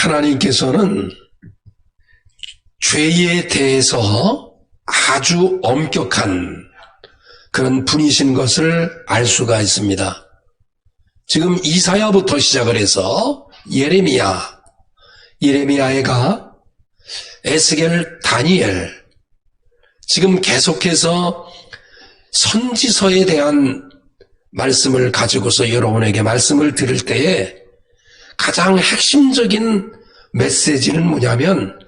하나님께서는 죄에 대해서 아주 엄격한 그런 분이신 것을 알 수가 있습니다. 지금 이사야부터 시작을 해서 예레미야가 에스겔, 다니엘, 지금 계속해서 선지서에 대한 말씀을 가지고서 여러분에게 말씀을 드릴 때에 가장 핵심적인 메시지는 뭐냐면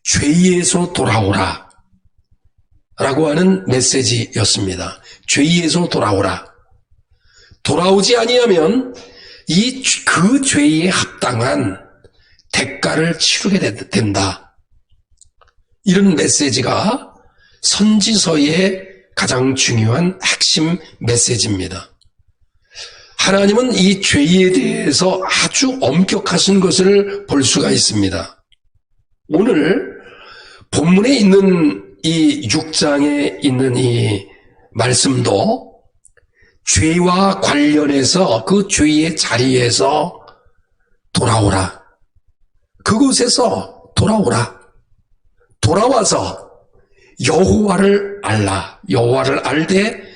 죄에서 돌아오라 라고 하는 메시지였습니다. 죄에서 돌아오라. 돌아오지 아니하면 그 죄에 합당한 대가를 치르게 된다. 이런 메시지가 선지서의 가장 중요한 핵심 메시지입니다. 하나님은 이 죄에 대해서 아주 엄격하신 것을 볼 수가 있습니다. 오늘 본문에 있는 이 6장에 있는 이 말씀도 죄와 관련해서 그 죄의 자리에서 돌아오라. 그곳에서 돌아오라. 돌아와서 여호와를 알라. 여호와를 알되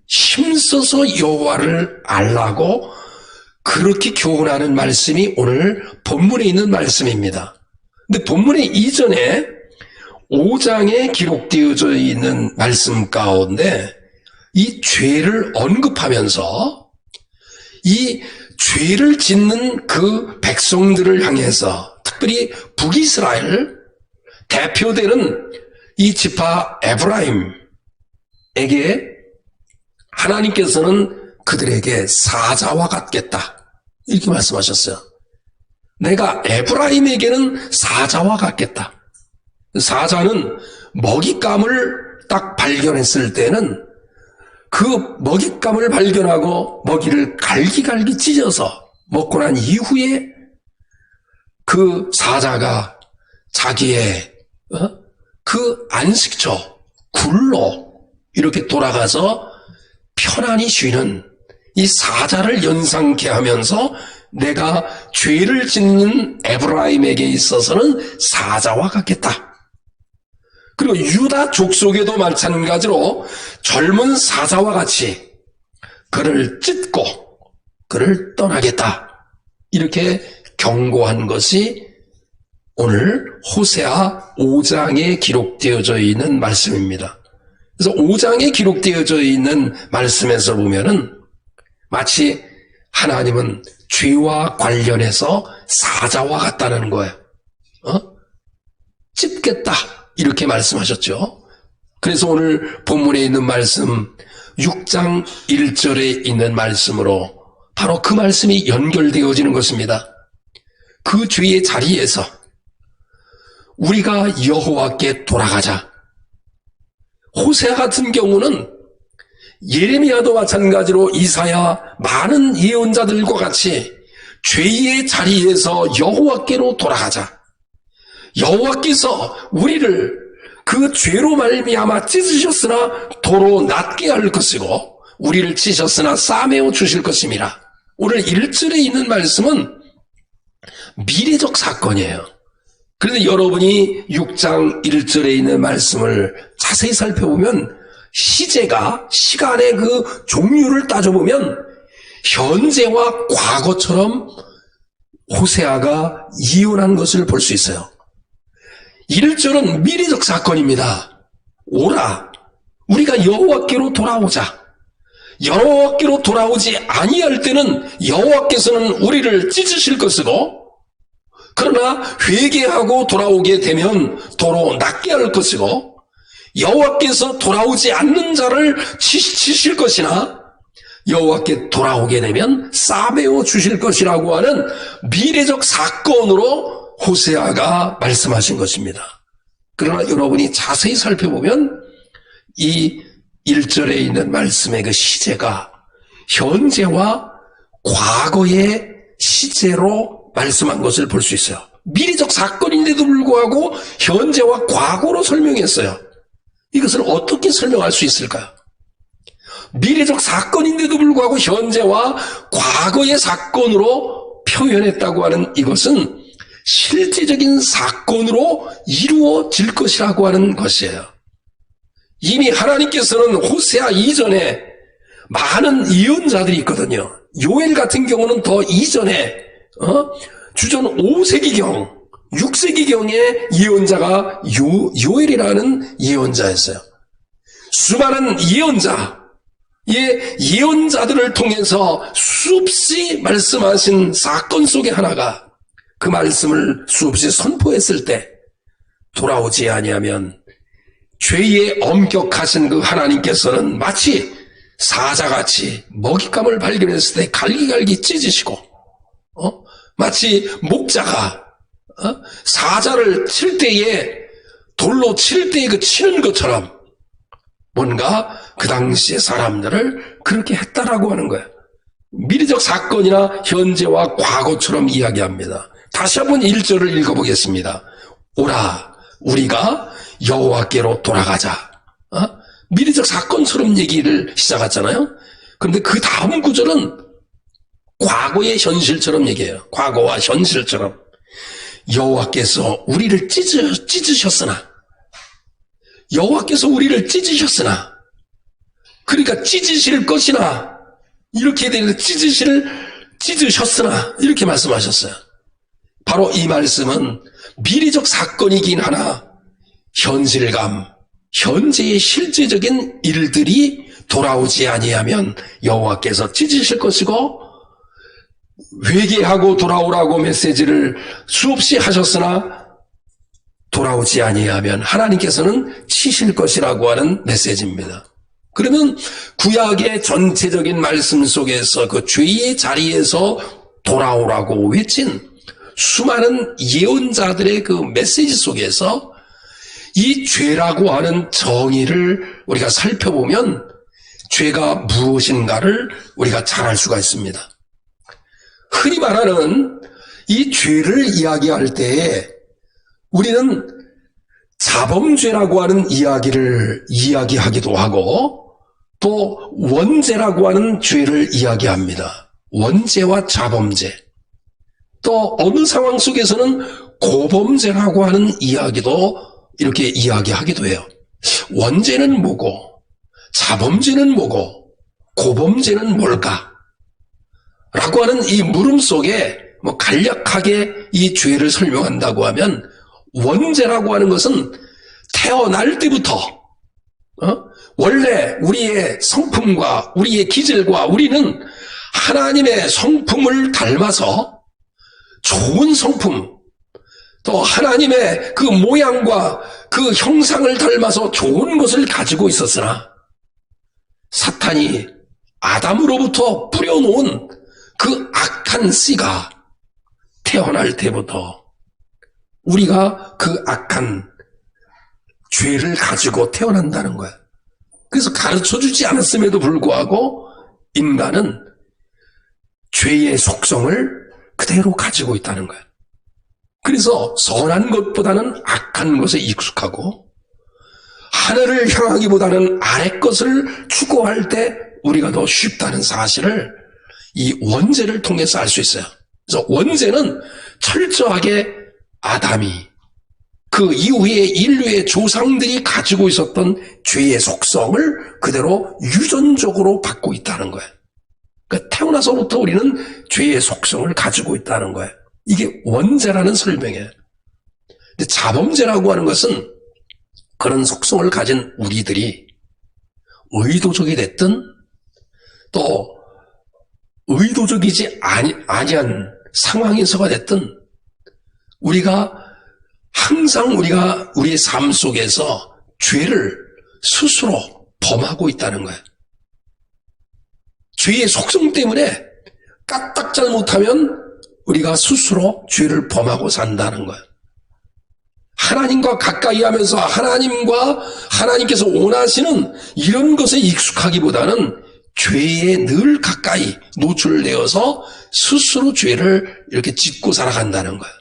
힘써서 여호와를 알라고 그렇게 교훈하는 말씀이 오늘 본문에 있는 말씀입니다. 근데 본문의 이전에 5장에 기록되어져 있는 말씀 가운데 이 죄를 언급하면서 이 죄를 짓는 그 백성들을 향해서 특별히 북이스라엘 대표되는 이 지파 에브라임에게 하나님께서는 그들에게 사자와 같겠다 이렇게 말씀하셨어요. 내가 에브라임에게는 사자와 같겠다. 사자는 먹잇감을 딱 발견했을 때는 그 먹잇감을 발견하고 먹이를 갈기갈기 찢어서 먹고 난 이후에 그 사자가 자기의 그 안식처 굴로 이렇게 돌아가서 편안히 쉬는 이 사자를 연상케 하면서 내가 죄를 짓는 에브라임에게 있어서는 사자와 같겠다. 그리고 유다 족속에도 마찬가지로 젊은 사자와 같이 그를 찢고 그를 떠나겠다. 이렇게 경고한 것이 오늘 호세아 5장에 기록되어져 있는 말씀입니다. 그래서 5장에 기록되어져 있는 말씀에서 보면은 마치 하나님은 죄와 관련해서 사자와 같다는 거예요. 찝겠다 이렇게 말씀하셨죠. 그래서 오늘 본문에 있는 말씀 6장 1절에 있는 말씀으로 바로 그 말씀이 연결되어지는 것입니다. 그 죄의 자리에서 우리가 여호와께 돌아가자. 호세아 같은 경우는 예레미야도 마찬가지로 이사야 많은 예언자들과 같이 죄의 자리에서 여호와께로 돌아가자. 여호와께서 우리를 그 죄로 말미암아 찢으셨으나 도로 낫게 할 것이고 우리를 찢으셨으나 싸매어 주실 것임이라. 오늘 1절에 있는 말씀은 미래적 사건이에요. 그런데 여러분이 6장 1절에 있는 말씀을 자세히 살펴보면 시제가 시간의 그 종류를 따져보면 현재와 과거처럼 호세아가 이혼한 것을 볼 수 있어요. 1절은 미래적 사건입니다. 오라, 우리가 여호와께로 돌아오자. 여호와께로 돌아오지 아니할 때는 여호와께서는 우리를 찢으실 것이고 그러나 회개하고 돌아오게 되면 도로 낫게 할 것이고 여호와께서 돌아오지 않는 자를 치실 것이나 여호와께 돌아오게 되면 싸매어 주실 것이라고 하는 미래적 사건으로 호세아가 말씀하신 것입니다. 그러나 여러분이 자세히 살펴보면 이 1절에 있는 말씀의 그 시제가 현재와 과거의 시제로 말씀한 것을 볼 수 있어요. 미래적 사건인데도 불구하고 현재와 과거로 설명했어요. 이것을 어떻게 설명할 수 있을까요? 미래적 사건인데도 불구하고 현재와 과거의 사건으로 표현했다고 하는 이것은 실제적인 사건으로 이루어질 것이라고 하는 것이에요. 이미 하나님께서는 호세아 이전에 많은 예언자들이 있거든요. 요엘 같은 경우는 더 이전에 주전 5세기경, 6세기경의 예언자가 요엘이라는 예언자였어요. 수많은 예언자들을 통해서 수없이 말씀하신 사건 속의 하나가 그 말씀을 수없이 선포했을 때 돌아오지 아니하면 죄의 엄격하신 그 하나님께서는 마치 사자같이 먹잇감을 발견했을 때 갈기갈기 찢으시고 마치 목자가 사자를 칠 때에 돌로 칠 때에 그 치는 것처럼 뭔가 그 당시의 사람들을 그렇게 했다라고 하는 거예요. 미래적 사건이나 현재와 과거처럼 이야기합니다. 다시 한번 1절을 읽어보겠습니다. 오라 우리가 여호와께로 돌아가자. 미래적 사건처럼 얘기를 시작했잖아요. 그런데 그 다음 구절은 과거의 현실처럼 얘기해요. 과거와 현실처럼. 여호와께서 우리를 찢으셨으나 그러니까 찢으실 것이나 이렇게 되는 찢으셨으나 이렇게 말씀하셨어요. 바로 이 말씀은 미래적 사건이긴 하나 현재의 실제적인 일들이 돌아오지 아니하면 여호와께서 찢으실 것이고 회개하고 돌아오라고 메시지를 수없이 하셨으나 돌아오지 아니하면 하나님께서는 치실 것이라고 하는 메시지입니다. 그러면 구약의 전체적인 말씀 속에서 그 죄의 자리에서 돌아오라고 외친 수많은 예언자들의 그 메시지 속에서 이 죄라고 하는 정의를 우리가 살펴보면 죄가 무엇인가를 우리가 잘 알 수가 있습니다. 흔히 말하는 이 죄를 이야기할 때에 우리는 자범죄라고 하는 이야기를 이야기하기도 하고 또 원죄라고 하는 죄를 이야기합니다. 원죄와 자범죄. 또 어느 상황 속에서는 고범죄라고 하는 이야기도 이렇게 이야기하기도 해요. 원죄는 뭐고 자범죄는 뭐고 고범죄는 뭘까? 라고 하는 이 물음 속에 간략하게 이 죄를 설명한다고 하면 원죄라고 하는 것은 태어날 때부터 원래 우리의 성품과 우리의 기질과 우리는 하나님의 성품을 닮아서 좋은 성품 또 하나님의 그 모양과 그 형상을 닮아서 좋은 것을 가지고 있었으나 사탄이 아담으로부터 뿌려놓은 그 악한 씨가 태어날 때부터 우리가 그 악한 죄를 가지고 태어난다는 거야. 그래서 가르쳐주지 않았음에도 불구하고 인간은 죄의 속성을 그대로 가지고 있다는 거야. 그래서 선한 것보다는 악한 것에 익숙하고 하늘을 향하기보다는 아래 것을 추구할 때 우리가 더 쉽다는 사실을 이 원죄를 통해서 알 수 있어요. 그래서 원죄는 철저하게 아담이 그 이후에 인류의 조상들이 가지고 있었던 죄의 속성을 그대로 유전적으로 받고 있다는 거예요. 그러니까 태어나서부터 우리는 죄의 속성을 가지고 있다는 거예요. 이게 원죄라는 설명이에요. 근데 자범죄라고 하는 것은 그런 속성을 가진 우리들이 의도적이 됐든 또 의도적이지 아니한 상황에서가 됐든 항상 우리가 우리의 삶 속에서 죄를 스스로 범하고 있다는 거예요. 죄의 속성 때문에 까딱 잘못하면 우리가 스스로 죄를 범하고 산다는 거예요. 하나님과 가까이 하면서 하나님께서 원하시는 이런 것에 익숙하기보다는 죄에 늘 가까이 노출되어서 스스로 죄를 이렇게 짓고 살아간다는 거예요.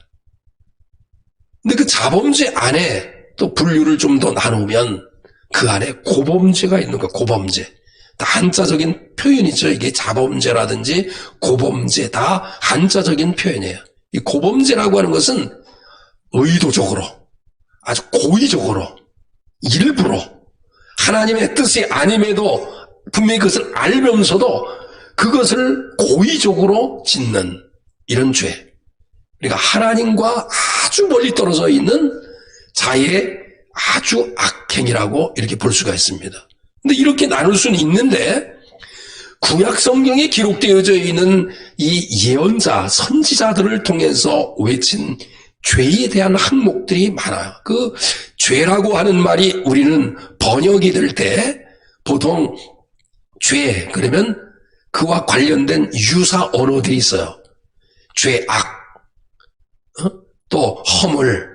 근데 그 자범죄 안에 또 분류를 좀 더 나누면 그 안에 고범죄가 있는 거예요. 고범죄. 다 한자적인 표현이죠. 이게 자범죄라든지 고범죄 다 한자적인 표현이에요. 이 고범죄라고 하는 것은 의도적으로, 아주 고의적으로, 일부러 하나님의 뜻이 아님에도 분명히 그것을 알면서도 그것을 고의적으로 짓는 이런 죄. 그러니까 하나님과 아주 멀리 떨어져 있는 자의 아주 악행이라고 이렇게 볼 수가 있습니다. 근데 이렇게 나눌 수는 있는데 구약 성경에 기록되어져 있는 이 예언자, 선지자들을 통해서 외친 죄에 대한 항목들이 많아요. 그 죄라고 하는 말이 우리는 번역이 될 때 보통 죄, 그러면 그와 관련된 유사 언어들이 있어요. 죄악, 또 허물,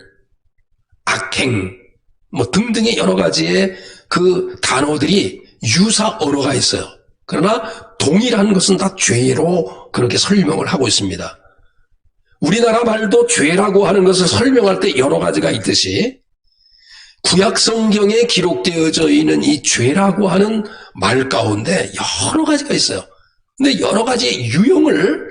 악행, 뭐 등등의 여러 가지의 그 단어들이 유사 언어가 있어요. 그러나 동일한 것은 다 죄로 그렇게 설명을 하고 있습니다. 우리나라 말도 죄라고 하는 것을 설명할 때 여러 가지가 있듯이 구약 성경에 기록되어져 있는 이 죄라고 하는 말 가운데 여러 가지가 있어요. 근데 여러 가지 유형을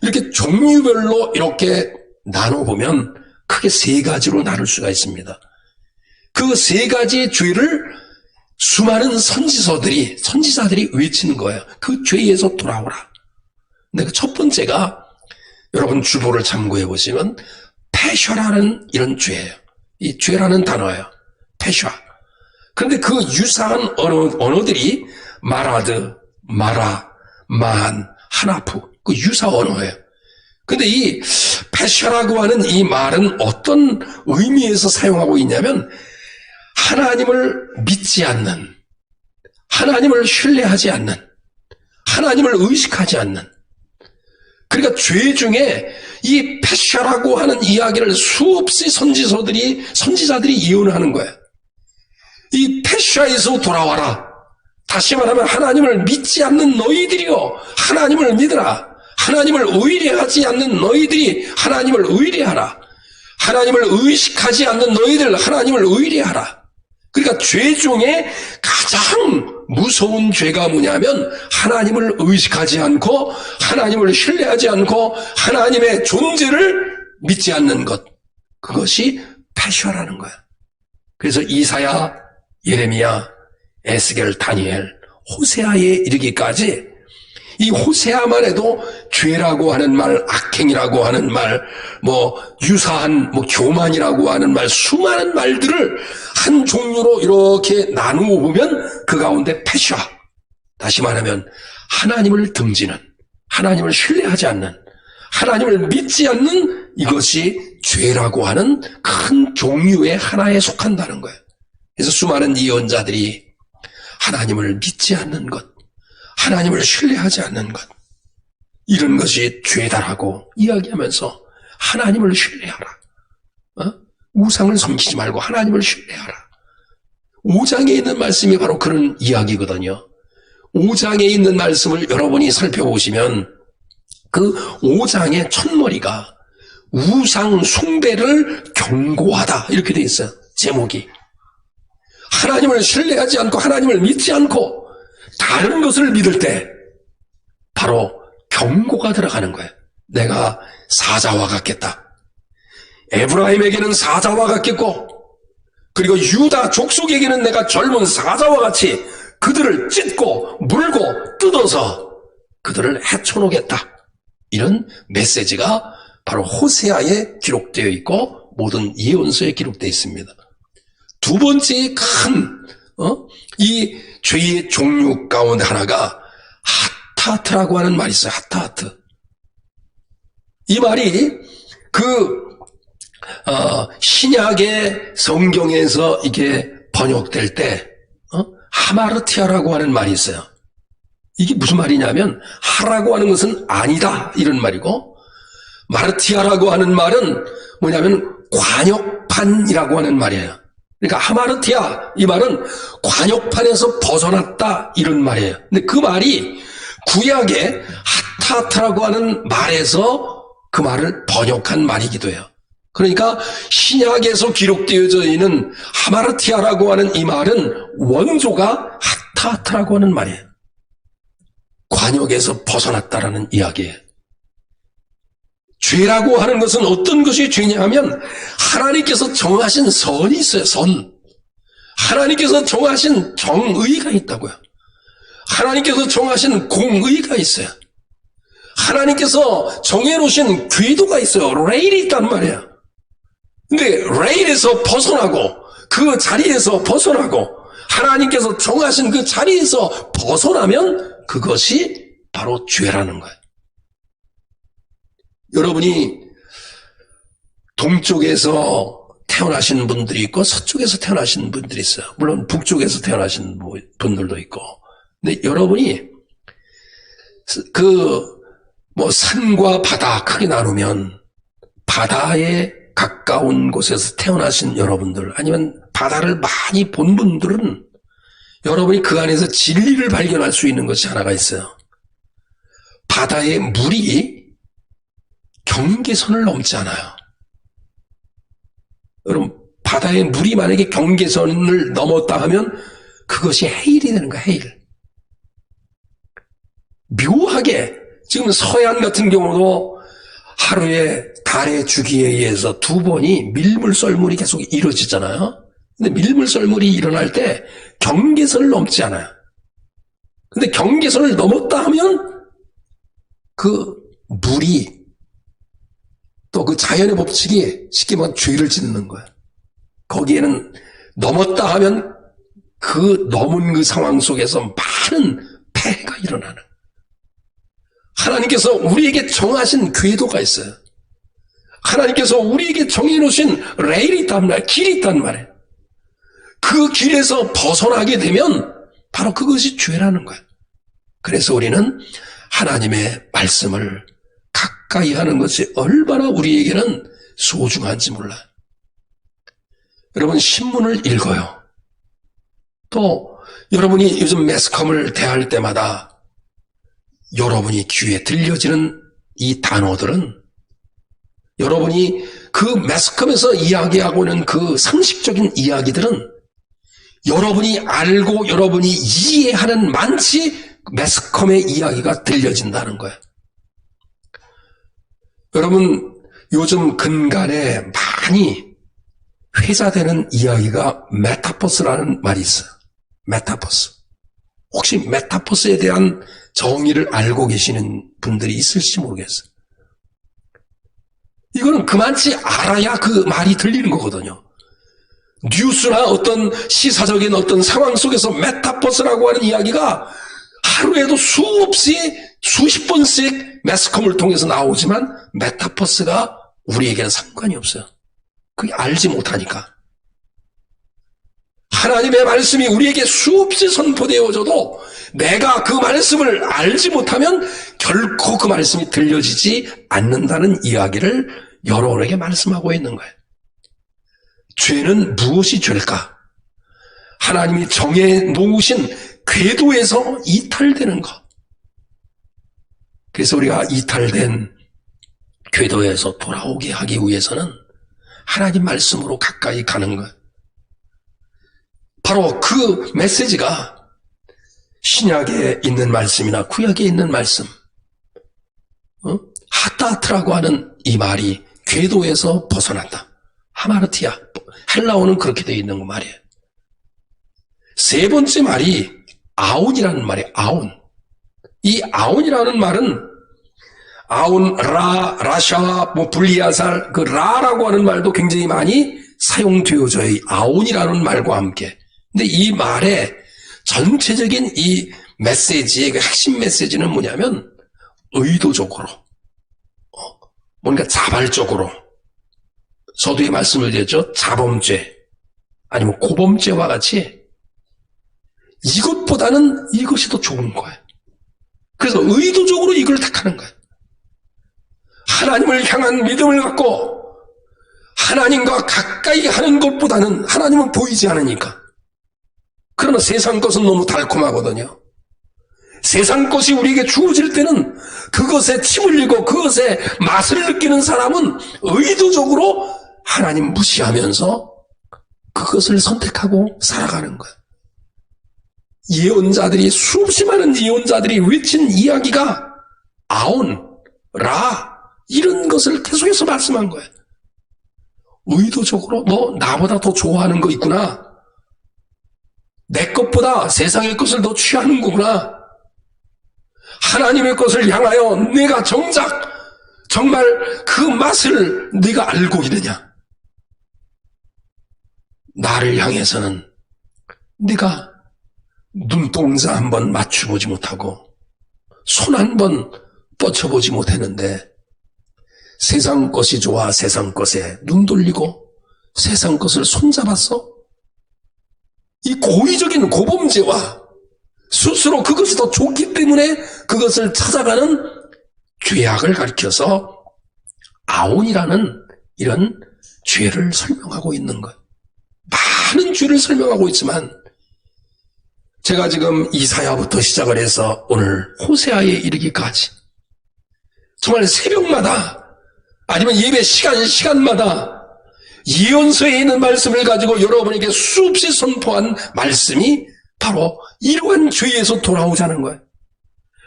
이렇게 종류별로 이렇게 나눠보면 크게 세 가지로 나눌 수가 있습니다. 그 세 가지의 죄를 수많은 선지자들이 외치는 거예요. 그 죄에서 돌아오라. 근데 그 첫 번째가 여러분 주보를 참고해 보시면 패셔라는 이런 죄예요. 이 죄라는 단어예요. 패셔. 그런데 그 유사한 언어들이 마라드, 마라, 만, 하나프, 그 유사 언어예요. 근데 이 패셔라고 하는 이 말은 어떤 의미에서 사용하고 있냐면 하나님을 믿지 않는, 하나님을 신뢰하지 않는, 하나님을 의식하지 않는. 그러니까 죄 중에 이 패셔라고 하는 이야기를 수없이 선지자들이 예언하는 거예요. 이 패셔에서 돌아와라. 다시 말하면 하나님을 믿지 않는 너희들이요, 하나님을 믿으라. 하나님을 의뢰하지 않는 너희들이 하나님을 의뢰하라. 하나님을 의식하지 않는 너희들 하나님을 의뢰하라. 그러니까 죄 중에 가장 무서운 죄가 뭐냐면 하나님을 의식하지 않고 하나님을 신뢰하지 않고 하나님의 존재를 믿지 않는 것. 그것이 패셔라는 거야. 그래서 이사야, 예레미야, 에스겔, 다니엘, 호세아에 이르기까지 이 호세아만 해도 죄라고 하는 말, 악행이라고 하는 말, 유사한 교만이라고 하는 말, 수많은 말들을 한 종류로 이렇게 나누어 보면 그 가운데 패셔, 다시 말하면 하나님을 등지는, 하나님을 신뢰하지 않는, 하나님을 믿지 않는 이것이 죄라고 하는 큰 종류의 하나에 속한다는 거예요. 그래서 수많은 예언자들이 하나님을 믿지 않는 것, 하나님을 신뢰하지 않는 것, 이런 것이 죄다라고 이야기하면서 하나님을 신뢰하라. 우상을 섬기지 말고 하나님을 신뢰하라. 5장에 있는 말씀이 바로 그런 이야기거든요. 5장에 있는 말씀을 여러분이 살펴보시면 그 5장의 첫머리가 우상 숭배를 경고하다 이렇게 돼 있어요. 제목이. 하나님을 신뢰하지 않고 하나님을 믿지 않고 다른 것을 믿을 때 바로 경고가 들어가는 거예요. 내가 사자와 같겠다. 에브라임에게는 사자와 같겠고 그리고 유다 족속에게는 내가 젊은 사자와 같이 그들을 찢고 물고 뜯어서 그들을 헤쳐놓겠다. 이런 메시지가 바로 호세아에 기록되어 있고 모든 예언서에 기록되어 있습니다. 두 번째 큰 이 죄의 종류 가운데 하나가 하타하트라고 하는 말이 있어요. 하타하트. 이 말이 신약의 성경에서 이게 번역될 때 하마르티아라고 하는 말이 있어요. 이게 무슨 말이냐면 하라고 하는 것은 아니다 이런 말이고 마르티아라고 하는 말은 뭐냐면 관역판이라고 하는 말이에요. 그러니까 하마르티아 이 말은 관역판에서 벗어났다 이런 말이에요. 근데 그 말이 구약의 하타하트라고 하는 말에서 그 말을 번역한 말이기도 해요. 그러니까 신약에서 기록되어져 있는 하마르티아라고 하는 이 말은 원조가 하타하트라고 하는 말이에요. 관역에서 벗어났다라는 이야기예요. 죄라고 하는 것은 어떤 것이 죄냐 하면 하나님께서 정하신 선이 있어요. 선. 하나님께서 정하신 정의가 있다고요. 하나님께서 정하신 공의가 있어요. 하나님께서 정해놓으신 궤도가 있어요. 레일이 있단 말이에요. 근데 레일에서 벗어나고 그 자리에서 벗어나고 하나님께서 정하신 그 자리에서 벗어나면 그것이 바로 죄라는 거예요. 여러분이 동쪽에서 태어나신 분들이 있고 서쪽에서 태어나신 분들이 있어요. 물론 북쪽에서 태어나신 분들도 있고. 근데 여러분이 산과 바다 크게 나누면 바다에 가까운 곳에서 태어나신 여러분들 아니면 바다를 많이 본 분들은 여러분이 그 안에서 진리를 발견할 수 있는 것이 하나가 있어요. 바다의 물이 경계선을 넘지 않아요. 여러분, 바다의 물이 만약에 경계선을 넘었다 하면 그것이 해일이 되는 거야, 해일. 묘하게 지금 서해안 같은 경우도 하루에 달의 주기에 의해서 2번이 밀물썰물이 계속 이루어지잖아요. 근데 밀물썰물이 일어날 때 경계선을 넘지 않아요. 근데 경계선을 넘었다 하면 그 물이 또 그 자연의 법칙이 쉽게 말하면 죄를 짓는 거예요. 거기에는 넘었다 하면 그 넘은 그 상황 속에서 많은 폐해가 일어나는 거예요. 하나님께서 우리에게 정하신 궤도가 있어요. 하나님께서 우리에게 정해놓으신 레일이 있단 말이에요. 길이 있단 말이에요. 그 길에서 벗어나게 되면 바로 그것이 죄라는 거예요. 그래서 우리는 하나님의 말씀을 가까이 하는 것이 얼마나 우리에게는 소중한지 몰라요. 여러분 신문을 읽어요. 또 여러분이 요즘 매스컴을 대할 때마다 여러분이 귀에 들려지는 이 단어들은 여러분이 그 매스컴에서 이야기하고 있는 그 상식적인 이야기들은 여러분이 알고 여러분이 이해하는 만치 매스컴의 이야기가 들려진다는 거예요. 여러분 요즘 근간에 많이 회자되는 이야기가 메타포스라는 말이 있어요. 메타포스. 혹시 메타포스에 대한 정의를 알고 계시는 분들이 있을지 모르겠어요. 이거는 그만치 알아야 그 말이 들리는 거거든요. 뉴스나 어떤 시사적인 어떤 상황 속에서 메타포스라고 하는 이야기가 하루에도 수없이 수십 번씩 매스컴을 통해서 나오지만 메타포스가 우리에게는 상관이 없어요. 그게 알지 못하니까. 하나님의 말씀이 우리에게 수없이 선포되어져도 내가 그 말씀을 알지 못하면 결코 그 말씀이 들려지지 않는다는 이야기를 여러분에게 말씀하고 있는 거예요. 죄는 무엇이 죄일까? 하나님이 정해 놓으신 궤도에서 이탈되는 것. 그래서 우리가 이탈된 궤도에서 돌아오게 하기 위해서는 하나님 말씀으로 가까이 가는 것. 바로 그 메시지가 신약에 있는 말씀이나 구약에 있는 말씀, 하타트라고 하는 이 말이 궤도에서 벗어난다. 하마르티아, 헬라어는 그렇게 되어 있는 거 말이에요. 세 번째 말이 아온이라는 말이에요. 아온. 이 아온이라는 말은 아온, 라, 라샤, 불리아살, 그 라라고 하는 말도 굉장히 많이 사용되어져요. 이 아온이라는 말과 함께. 근데 이 말의 전체적인 이 메시지의 그 핵심 메시지는 뭐냐면 의도적으로, 뭔가 자발적으로, 서두에 말씀을 드렸죠. 자범죄 아니면 고범죄와 같이 이것보다는 이것이 더 좋은 거예요. 그래서 의도적으로 이걸 택하는 거예요. 하나님을 향한 믿음을 갖고 하나님과 가까이 하는 것보다는 하나님은 보이지 않으니까. 그러나 세상 것은 너무 달콤하거든요. 세상 것이 우리에게 주어질 때는 그것에 침 흘리고 그것에 맛을 느끼는 사람은 의도적으로 하나님 무시하면서 그것을 선택하고 살아가는 거예요. 예언자들이 수없이 많은 예언자들이 외친 이야기가 아온, 라, 이런 것을 계속해서 말씀한 거예요. 의도적으로 너 나보다 더 좋아하는 거 있구나. 내 것보다 세상의 것을 더 취하는 거구나. 하나님의 것을 향하여 내가 정작 정말 그 맛을 네가 알고 있느냐. 나를 향해서는 네가 눈동자 한번 맞춰보지 못하고 손 한번 뻗쳐보지 못했는데 세상 것이 좋아 세상 것에 눈 돌리고 세상 것을 손잡았어? 이 고의적인 고범죄와 스스로 그것이 더 좋기 때문에 그것을 찾아가는 죄악을 가리켜서 아온이라는 이런 죄를 설명하고 있는 거예요. 많은 죄를 설명하고 있지만 제가 지금 이사야부터 시작을 해서 오늘 호세아에 이르기까지 정말 새벽마다 아니면 예배 시간마다 예언서에 있는 말씀을 가지고 여러분에게 수없이 선포한 말씀이 바로 이러한 죄에서 돌아오자는 거예요.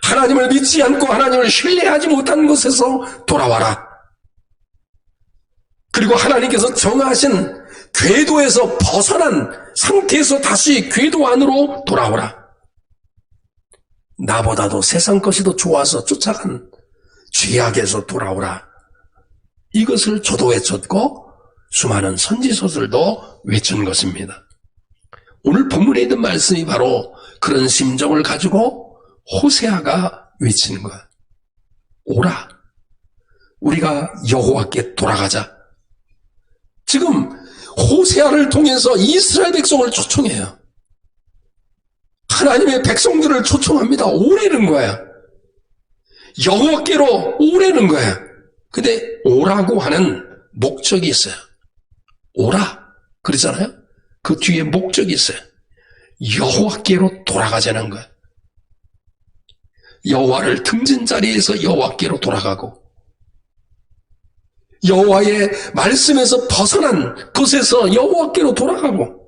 하나님을 믿지 않고 하나님을 신뢰하지 못한 것에서 돌아와라. 그리고 하나님께서 정하신 궤도에서 벗어난 상태에서 다시 궤도 안으로 돌아오라. 나보다도 세상 것이 더 좋아서 쫓아간 죄악에서 돌아오라. 이것을 저도 외쳤고 수많은 선지서들도 외친 것입니다. 오늘 본문에 있는 말씀이 바로 그런 심정을 가지고 호세아가 외치는 거야. 오라. 우리가 여호와께 돌아가자. 지금 호세아를 통해서 이스라엘 백성을 초청해요. 하나님의 백성들을 초청합니다. 오라는 거야. 여호와께로 오라는 거야. 근데 오라고 하는 목적이 있어요. 오라 그러잖아요. 그 뒤에 목적이 있어요. 여호와께로 돌아가자는 거야. 여호와를 등진 자리에서 여호와께로 돌아가고 여호와의 말씀에서 벗어난 곳에서 여호와께로 돌아가고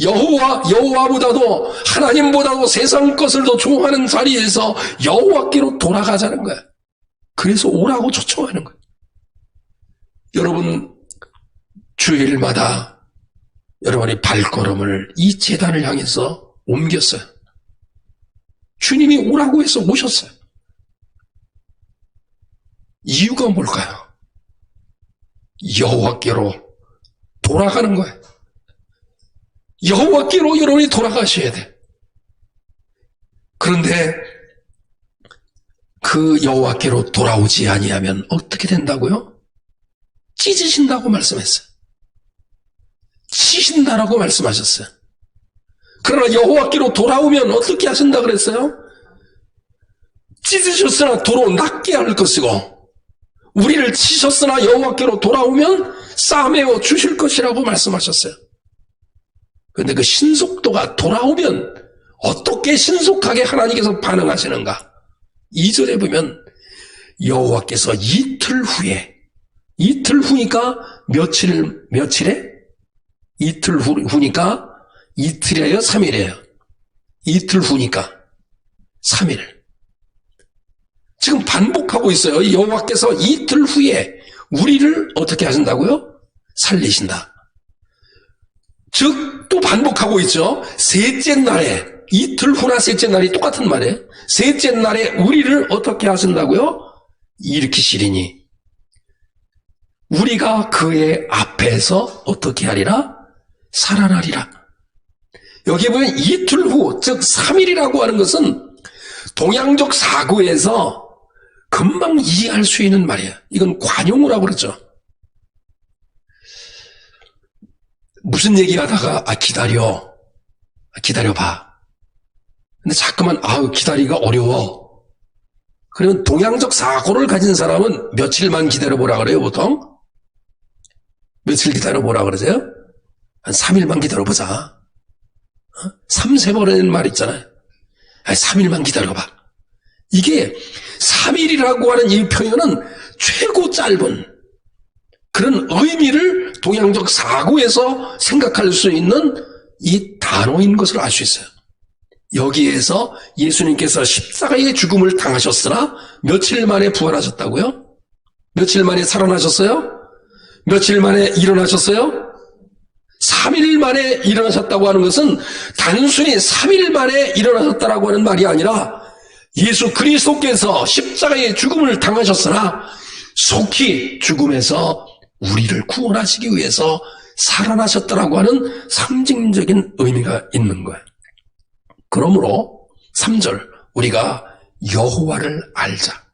여호와보다도 하나님보다도 세상 것을 더 좋아하는 자리에서 여호와께로 돌아가자는 거야. 그래서 오라고 초청하는 거야. 여러분 주일마다 여러분의 발걸음을 이 제단을 향해서 옮겼어요. 주님이 오라고 해서 오셨어요. 이유가 뭘까요? 여호와께로 돌아가는 거예요. 여호와께로 여러분이 돌아가셔야 돼. 그런데 그 여호와께로 돌아오지 아니하면 어떻게 된다고요? 찢으신다고 말씀했어요. 치신다라고 말씀하셨어요. 그러나 여호와께로 돌아오면 어떻게 하신다 그랬어요? 찢으셨으나 도로 낫게 할 것이고 우리를 치셨으나 여호와께로 돌아오면 싸매어 주실 것이라고 말씀하셨어요. 그런데 그 신속도가 돌아오면 어떻게 신속하게 하나님께서 반응하시는가? 2절에 보면 여호와께서 이틀 후니까 며칠에? 이틀 후니까 이틀이에요? 3일이에요? 이틀 후니까 3일. 지금 반복하고 있어요. 여호와께서 이틀 후에 우리를 어떻게 하신다고요? 살리신다. 즉 또 반복하고 있죠. 셋째 날에 이틀 후나 셋째 날이 똑같은 말이에요. 셋째 날에 우리를 어떻게 하신다고요? 일으키시리니 우리가 그의 앞에서 어떻게 하리라? 살아나리라. 여기 보면 이틀 후, 즉 3일이라고 하는 것은 동양적 사고에서 금방 이해할 수 있는 말이에요. 이건 관용어라고 그러죠. 무슨 얘기하다가 기다려봐. 근데 자꾸만 기다리기가 어려워. 그러면 동양적 사고를 가진 사람은 며칠만 기다려보라 그래요, 보통? 며칠 기다려보라 그러세요? 한 3일만 기다려보자. 3, 4번이라는 말 있잖아요. 3일만 기다려봐. 이게 3일이라고 하는 이 표현은 최고 짧은 그런 의미를 동양적 사고에서 생각할 수 있는 이 단어인 것을 알 수 있어요. 여기에서 예수님께서 십자가의 죽음을 당하셨으나 며칠 만에 부활하셨다고요? 며칠 만에 살아나셨어요? 며칠 만에 일어나셨어요? 3일 만에 일어나셨다고 하는 것은 단순히 3일 만에 일어나셨다라고 하는 말이 아니라 예수 그리스도께서 십자가의 죽음을 당하셨으나 속히 죽음에서 우리를 구원하시기 위해서 살아나셨다라고 하는 상징적인 의미가 있는 거예요. 그러므로 3절 우리가 여호와를 알자.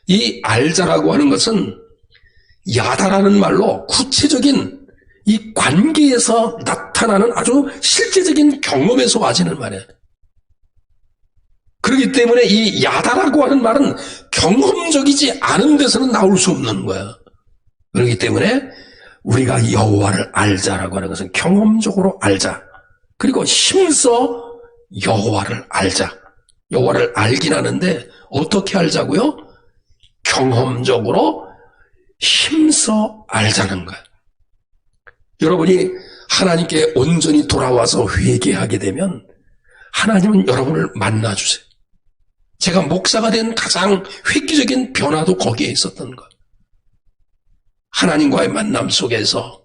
이 알자라고 하는 것은 야다라는 말로 구체적인 이 관계에서 나타나는 아주 실제적인 경험에서 와지는 말이에요. 그렇기 때문에 이 야다라고 하는 말은 경험적이지 않은 데서는 나올 수 없는 거예요. 그렇기 때문에 우리가 여호와를 알자라고 하는 것은 경험적으로 알자. 그리고 힘써 여호와를 알자. 여호와를 알긴 하는데 어떻게 알자고요? 경험적으로 힘써 알자는 거예요. 여러분이 하나님께 온전히 돌아와서 회개하게 되면 하나님은 여러분을 만나주세요. 제가 목사가 된 가장 획기적인 변화도 거기에 있었던 거예요. 하나님과의 만남 속에서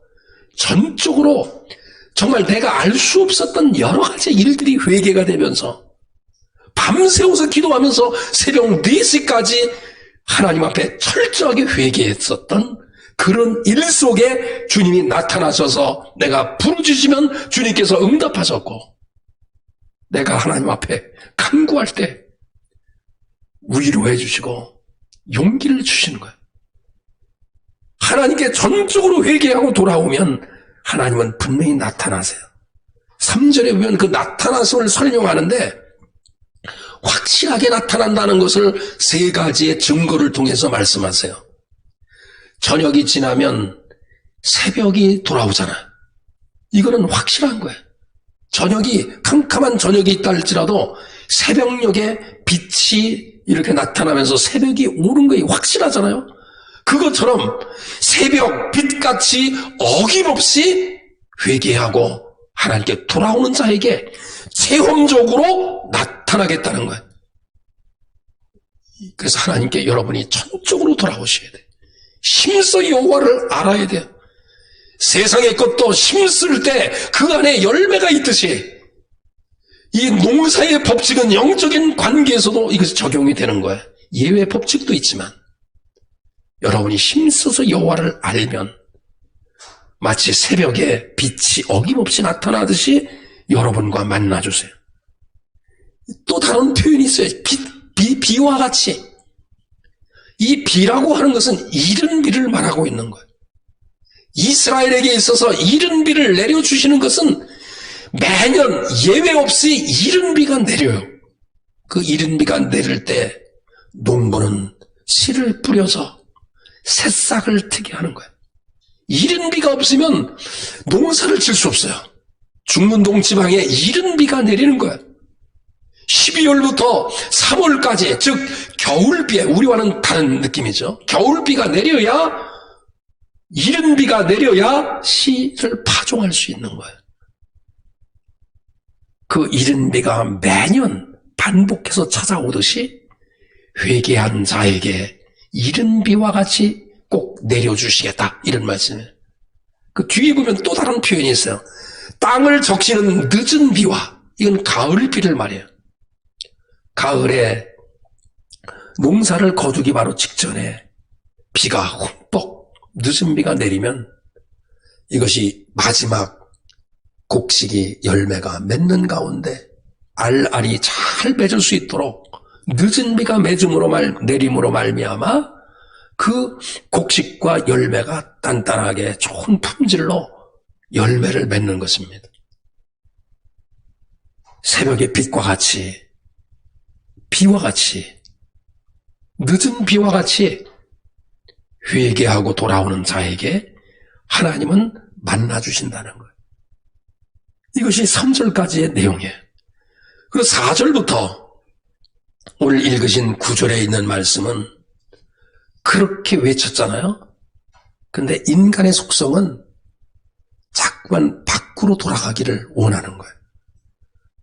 전적으로 정말 내가 알 수 없었던 여러 가지 일들이 회개가 되면서 밤새워서 기도하면서 새벽 4시까지 하나님 앞에 철저하게 회개했었던 그런 일 속에 주님이 나타나셔서 내가 부르짖으면 주님께서 응답하셨고 내가 하나님 앞에 간구할 때 위로해 주시고 용기를 주시는 거예요. 하나님께 전적으로 회개하고 돌아오면 하나님은 분명히 나타나세요. 3절에 보면 그 나타나심을 설명하는데 확실하게 나타난다는 것을 3가지의 증거를 통해서 말씀하세요. 저녁이 지나면 새벽이 돌아오잖아. 이거는 확실한 거예요. 저녁이 캄캄한 저녁이 있다 할지라도 새벽녘에 빛이 이렇게 나타나면서 새벽이 오는 것이 확실하잖아요. 그것처럼 새벽 빛같이 어김없이 회개하고 하나님께 돌아오는 자에게 체험적으로 나타나겠다는 거예요. 그래서 하나님께 여러분이 전적으로 돌아오셔야 돼요. 힘써 여호와를 알아야 돼요. 세상의 것도 힘쓸 때 그 안에 열매가 있듯이 이 농사의 법칙은 영적인 관계에서도 이것이 적용이 되는 거예요. 예외 법칙도 있지만 여러분이 힘써서 여호와를 알면 마치 새벽에 빛이 어김없이 나타나듯이 여러분과 만나주세요. 또 다른 표현이 있어요. 비와 같이. 이 비라고 하는 것은 이른 비를 말하고 있는 거예요. 이스라엘에게 있어서 이른 비를 내려주시는 것은 매년 예외 없이 이른 비가 내려요. 그 이른 비가 내릴 때 농부는 씨를 뿌려서 새싹을 트게 하는 거예요. 이른 비가 없으면 농사를 질 수 없어요. 중문동 지방에 이른 비가 내리는 거예요. 12월부터 3월까지, 즉 겨울비에, 우리와는 다른 느낌이죠. 겨울비가 내려야, 이른 비가 내려야 씨를 파종할 수 있는 거예요. 그 이른 비가 매년 반복해서 찾아오듯이 회개한 자에게 이른 비와 같이 꼭 내려주시겠다, 이런 말씀이에요. 그 뒤에 보면 또 다른 표현이 있어요. 땅을 적시는 늦은 비와, 이건 가을비를 말해요. 가을에 농사를 거두기 바로 직전에 비가 흠뻑 늦은 비가 내리면 이것이 마지막 곡식이 열매가 맺는 가운데 알알이 잘 맺을 수 있도록 늦은 비가 내림으로 말미암아 그 곡식과 열매가 단단하게 좋은 품질로 열매를 맺는 것입니다. 새벽의 빛과 같이, 비와 같이, 늦은 비와 같이 회개하고 돌아오는 자에게 하나님은 만나주신다는 거예요. 이것이 3절까지의 내용이에요. 그리고 4절부터 오늘 읽으신 9절에 있는 말씀은 그렇게 외쳤잖아요. 근데 인간의 속성은 자꾸만 밖으로 돌아가기를 원하는 거예요.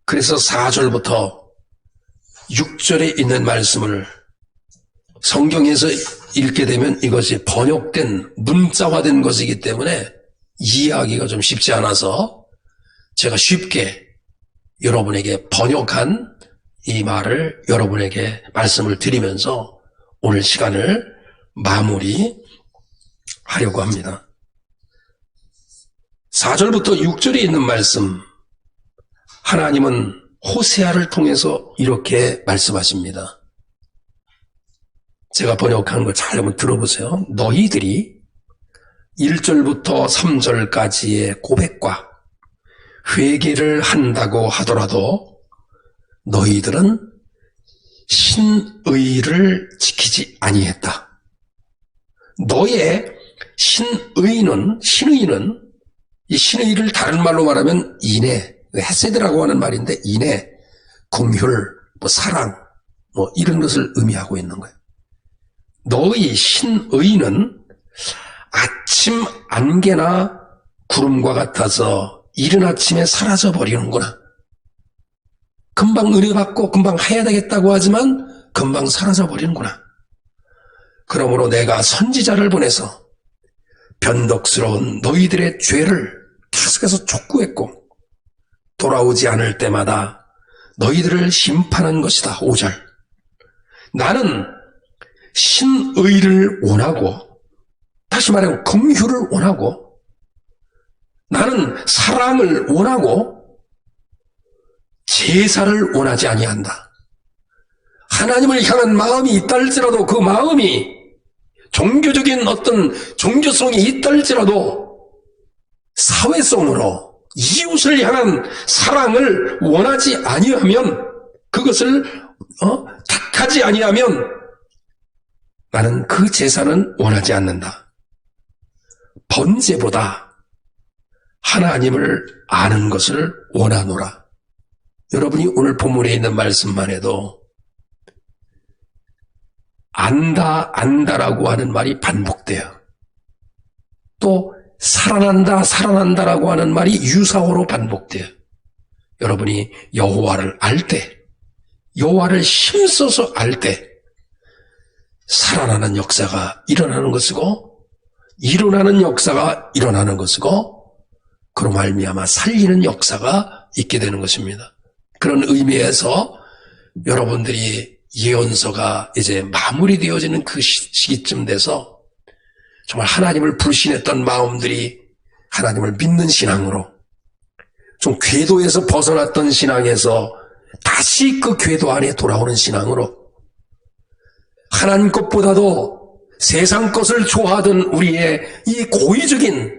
그래서 4절부터 6절에 있는 말씀을 성경에서 읽게 되면 이것이 번역된 문자화된 것이기 때문에 이해하기가 좀 쉽지 않아서 제가 쉽게 여러분에게 번역한 이 말을 여러분에게 말씀을 드리면서 오늘 시간을 마무리하려고 합니다. 4절부터 6절에 있는 말씀, 하나님은 호세아를 통해서 이렇게 말씀하십니다. 제가 번역한 거 잘 한번 들어보세요. 너희들이 1절부터 3절까지의 고백과 회개를 한다고 하더라도 너희들은 신의를 지키지 아니했다. 너의 신의는 이 신의를 다른 말로 말하면 인애, 헤세드라고 하는 말인데 인애, 긍휼, 사랑 이런 것을 의미하고 있는 거예요. 너희 신의는 아침 안개나 구름과 같아서 이른 아침에 사라져 버리는구나. 금방 은혜 받고 금방 해야 되겠다고 하지만 금방 사라져 버리는구나. 그러므로 내가 선지자를 보내서 변덕스러운 너희들의 죄를 계속해서 촉구했고 돌아오지 않을 때마다 너희들을 심판한 것이다. 5절. 나는 신의를 원하고, 다시 말하면 긍휼을 원하고, 나는 사랑을 원하고 제사를 원하지 아니한다. 하나님을 향한 마음이 있다 할지라도 그 마음이 종교적인 어떤 종교성이 있다 할지라도 사회성으로 이웃을 향한 사랑을 원하지 아니하면, 그것을 택하지 아니하면 나는 그 제사는 원하지 않는다. 번제보다 하나님을 아는 것을 원하노라. 여러분이 오늘 본문에 있는 말씀만 해도 안다라고 하는 말이 반복돼요. 또 살아난다라고 하는 말이 유사어로 반복돼요. 여러분이 여호와를 알 때, 여호와를 힘써서 알 때 살아나는 역사가 일어나는 것이고, 일어나는 역사가 일어나는 것이고, 그로 말미암아 살리는 역사가 있게 되는 것입니다. 그런 의미에서 여러분들이 예언서가 이제 마무리되어지는 그 시기쯤 돼서 정말 하나님을 불신했던 마음들이 하나님을 믿는 신앙으로, 좀 궤도에서 벗어났던 신앙에서 다시 그 궤도 안에 돌아오는 신앙으로, 하나님 것보다도 세상 것을 좋아하던 우리의 이 고의적인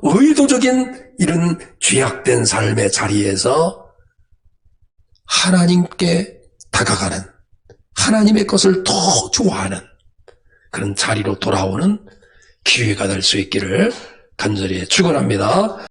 의도적인 이런 죄악된 삶의 자리에서 하나님께 다가가는, 하나님의 것을 더 좋아하는 그런 자리로 돌아오는 기회가 될 수 있기를 간절히 축원합니다.